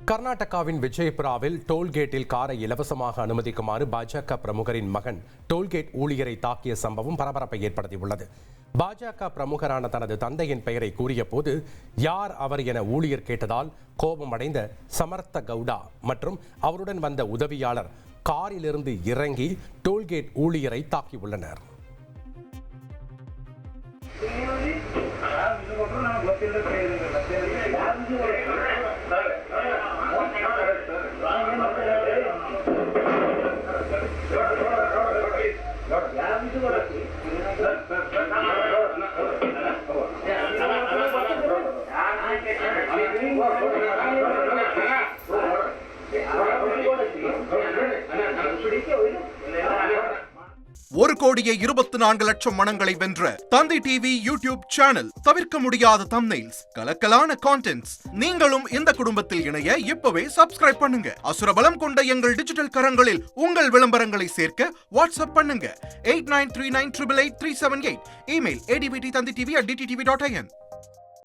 கர்நாடகாவின் விஜயபுராவில் டோல்கேட்டில் காரை இலவசமாக அனுமதிக்குமாறு பாஜக பிரமுகரின் மகன் டோல்கேட் ஊழியரை தாக்கிய சம்பவம் பரபரப்பை ஏற்படுத்தியுள்ளது. பாஜக பிரமுகரான தனது தந்தையின் பெயரை கூறிய போது யார் அவர் என ஊழியர் கேட்டதால் கோபமடைந்த சமர்த்த கவுடா மற்றும் அவருடன் வந்த உதவியாளர் காரிலிருந்து இறங்கி டோல்கேட் ஊழியரை தாக்கியுள்ளனர். ஒரு கோடியே 24 லட்சம் மனங்களை வென்ற தந்தி டிவி யூடியூப் சேனல். தவிர்க்க முடியாத தம்ப்நெயில்ஸ், கலக்கலான கான்டென்ட்ஸ். நீங்களும் இந்த குடும்பத்தில் இணைய இப்பவே சப்ஸ்கிரைப் பண்ணுங்க. அசுரபலம் கொண்ட எங்கள் டிஜிட்டல் கரங்களில் உங்கள் விளம்பரங்களை சேர்க்க வாட்ஸ்அப் பண்ணுங்க. 8939888378. Email advttanditv@dttv.in.